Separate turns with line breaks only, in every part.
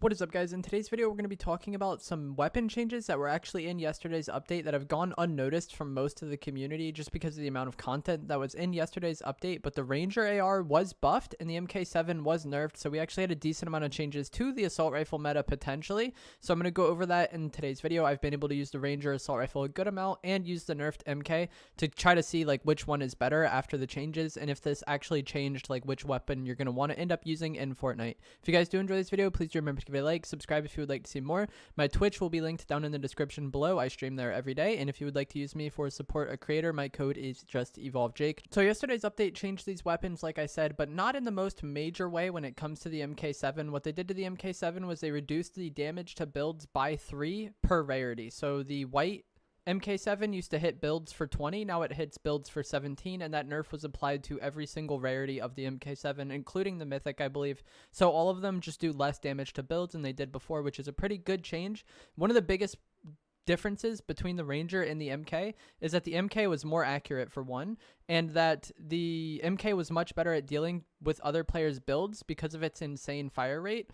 What is up, guys? In today's video, we're going to be talking about some weapon changes that were actually in yesterday's update that have gone unnoticed from most of the community just because of the amount of content that was in yesterday's update. But the Ranger AR was buffed and the MK7 was nerfed, so we actually had a decent amount of changes to the assault rifle meta potentially. So I'm going to go over that in today's video. I've been able to use the Ranger assault rifle a good amount and use the nerfed MK to try to see like which one is better after the changes and if this actually changed like which weapon you're going to want to end up using in Fortnite. If you guys do enjoy this video, please do remember to give it a like, subscribe if you would like to see more. My Twitch will be linked down in the description below. I stream there every day, and if you would like to use me for support a creator, my code is just evolvejake. So yesterday's update changed these weapons, like I said, but not in the most major way when it comes to the MK7. What they did to the MK7 was they reduced the damage to builds by 3 per rarity. So the white MK7 used to hit builds for 20, now it hits builds for 17, and that nerf was applied to every single rarity of the MK7, including the Mythic, I believe. So all of them just do less damage to builds than they did before, which is a pretty good change. One of the biggest differences between the Ranger and the MK is that the MK was more accurate for one, and that the MK was much better at dealing with other players' builds because of its insane fire rate.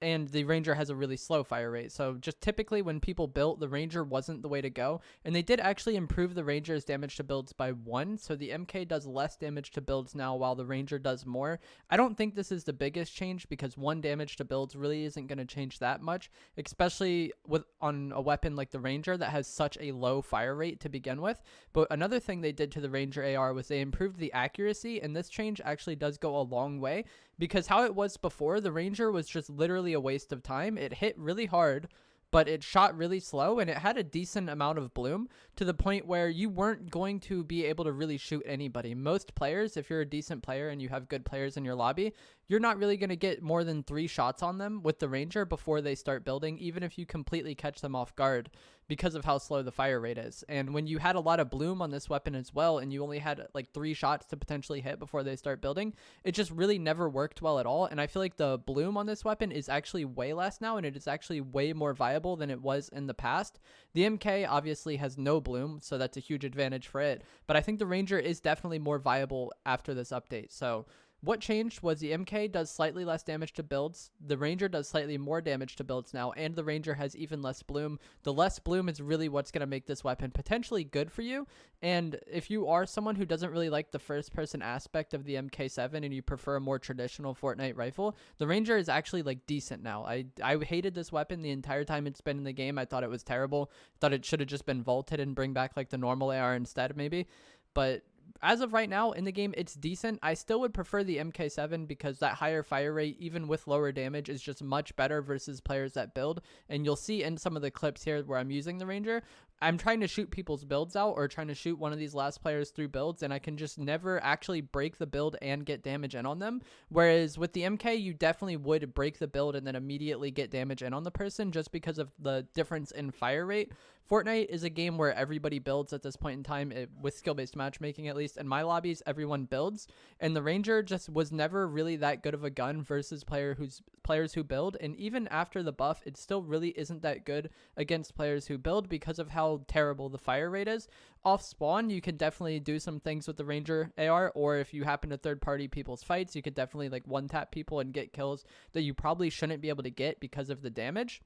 And the Ranger has a really slow fire rate. So just typically when people built, the Ranger wasn't the way to go. And they did actually improve the Ranger's damage to builds by 1. So the MK does less damage to builds now while the Ranger does more. I don't think this is the biggest change because 1 damage to builds really isn't going to change that much, especially on a weapon like the Ranger that has such a low fire rate to begin with. But another thing they did to the Ranger AR was they improved the accuracy, and this change actually does go a long way because how it was before, the Ranger was just literally a waste of time. It hit really hard, but it shot really slow, and it had a decent amount of bloom to the point where you weren't going to be able to really shoot anybody. Most players, if you're a decent player and you have good players in your lobby, you're not really going to get more than 3 shots on them with the Ranger before they start building, even if you completely catch them off guard because of how slow the fire rate is. And when you had a lot of bloom on this weapon as well, and you only had like 3 shots to potentially hit before they start building, it just really never worked well at all. And I feel like the bloom on this weapon is actually way less now, and it is actually way more viable than it was in the past. The MK obviously has no bloom, so that's a huge advantage for it. But I think the Ranger is definitely more viable after this update. So what changed was the MK does slightly less damage to builds, the Ranger does slightly more damage to builds now, and the Ranger has even less bloom. The less bloom is really what's going to make this weapon potentially good for you, and if you are someone who doesn't really like the first-person aspect of the MK7 and you prefer a more traditional Fortnite rifle, the Ranger is actually like decent now. I hated this weapon the entire time it's been in the game. I thought it was terrible. Thought it should have just been vaulted and bring back like the normal AR instead maybe, but as of right now in the game, it's decent. I still would prefer the MK7 because that higher fire rate, even with lower damage, is just much better versus players that build. And you'll see in some of the clips here where I'm using the Ranger, I'm trying to shoot people's builds out or trying to shoot one of these last players through builds, and I can just never actually break the build and get damage in on them. Whereas with the MK, you definitely would break the build and then immediately get damage in on the person just because of the difference in fire rate. Fortnite is a game where everybody builds at this point in time, with skill-based matchmaking at least. In my lobbies, everyone builds, and the Ranger just was never really that good of a gun versus players who build. And even after the buff, it still really isn't that good against players who build because of how terrible the fire rate is. Off spawn, you can definitely do some things with the Ranger AR, or if you happen to third party people's fights, you could definitely like one tap people and get kills that you probably shouldn't be able to get because of the damage.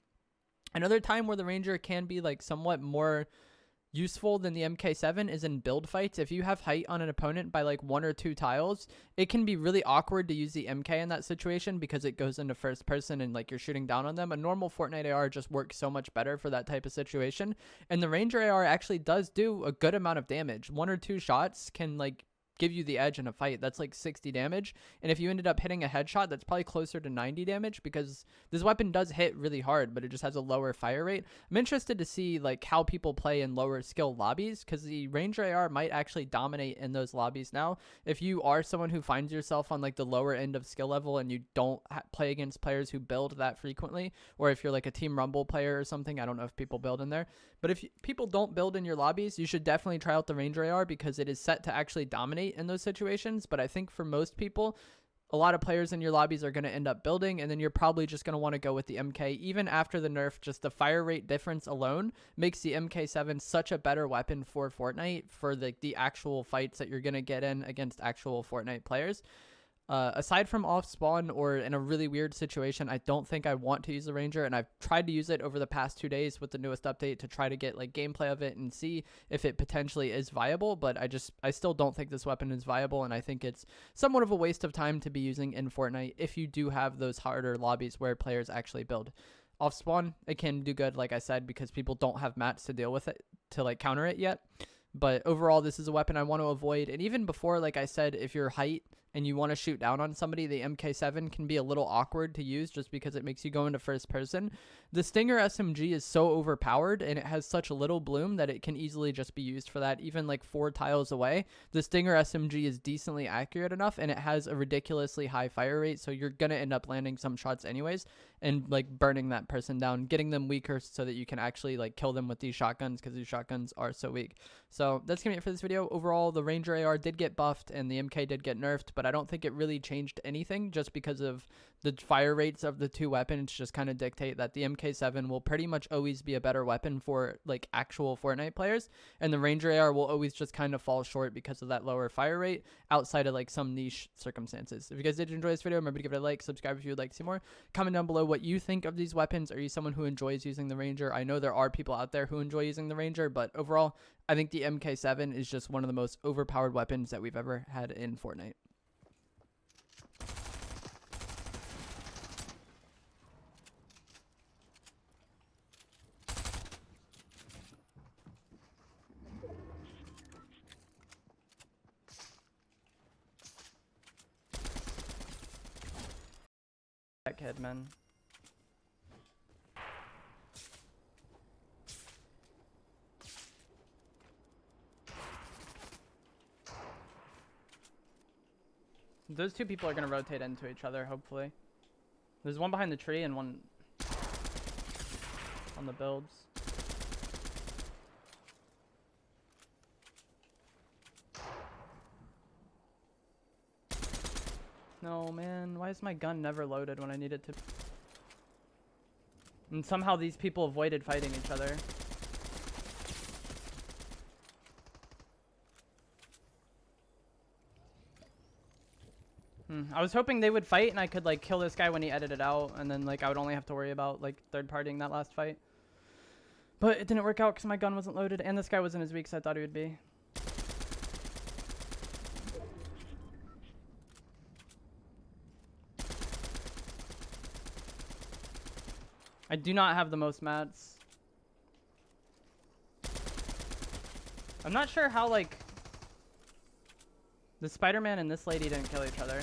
Another time where the Ranger can be like somewhat more useful than the MK7 is in build fights. If you have height on an opponent by like 1 or 2 tiles, it can be really awkward to use the MK in that situation because it goes into first person and like you're shooting down on them. A normal Fortnite AR just works so much better for that type of situation, and the Ranger AR actually does do a good amount of damage. 1 or 2 shots can like give you the edge in a fight. That's like 60 damage, and if you ended up hitting a headshot, that's probably closer to 90 damage because this weapon does hit really hard, but it just has a lower fire rate. I'm interested to see like how people play in lower skill lobbies because the Ranger AR might actually dominate in those lobbies now. If you are someone who finds yourself on like the lower end of skill level and you don't play against players who build that frequently, or if you're like a Team Rumble player or something, I don't know if people build in there, but if people don't build in your lobbies, you should definitely try out the Ranger AR because it is set to actually dominate in those situations. But I think for most people, a lot of players in your lobbies are going to end up building, and then you're probably just going to want to go with the MK. Even after the nerf, just the fire rate difference alone makes the MK7 such a better weapon for Fortnite, for the actual fights that you're going to get in against actual Fortnite players. Aside from off spawn or in a really weird situation, I don't think I want to use the Ranger, and I've tried to use it over the past 2 days with the newest update to try to get like gameplay of it and see if it potentially is viable, but I still don't think this weapon is viable, and I think it's somewhat of a waste of time to be using in Fortnite if you do have those harder lobbies where players actually build. Off spawn, it can do good, like I said, because people don't have mats to deal with it, to like counter it yet. But overall, this is a weapon I want to avoid. And even before, like I said, if you're height and you want to shoot down on somebody, the MK7 can be a little awkward to use just because it makes you go into first person. The Stinger SMG is so overpowered and it has such little bloom that it can easily just be used for that. Even like 4 tiles away, the Stinger SMG is decently accurate enough and it has a ridiculously high fire rate. So you're going to end up landing some shots anyways and like burning that person down, getting them weaker so that you can actually like kill them with these shotguns, because these shotguns are so weak. So that's going to be it for this video. Overall, the Ranger AR did get buffed and the MK did get nerfed, but I don't think it really changed anything just because of the fire rates of the 2 weapons just kind of dictate that the MK7 will pretty much always be a better weapon for like actual Fortnite players, and the Ranger AR will always just kind of fall short because of that lower fire rate outside of like some niche circumstances. If you guys did enjoy this video, remember to give it a like, subscribe if you would like to see more. Comment down below what you think of these weapons. Are you someone who enjoys using the Ranger? I know there are people out there who enjoy using the Ranger, but overall, I think the MK7 is just one of the most overpowered weapons that we've ever had in Fortnite. That kid, man. Those 2 people are going to rotate into each other, hopefully. There's one behind the tree and one on the builds. No, man. Why is my gun never loaded when I need it to? And somehow these people avoided fighting each other. I was hoping they would fight and I could like kill this guy when he edited out, and then like I would only have to worry about like third partying that last fight. But it didn't work out because my gun wasn't loaded and this guy wasn't as weak as I thought he would be. I do not have the most mats. I'm not sure how like the Spider-Man and this lady didn't kill each other.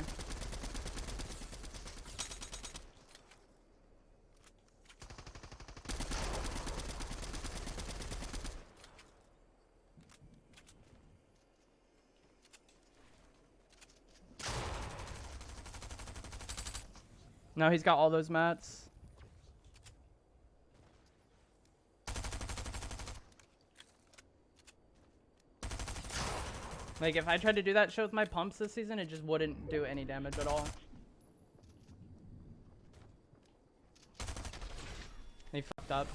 Now he's got all those mats. Like, if I tried to do that shit with my pumps this season, it just wouldn't do any damage at all. He fucked up.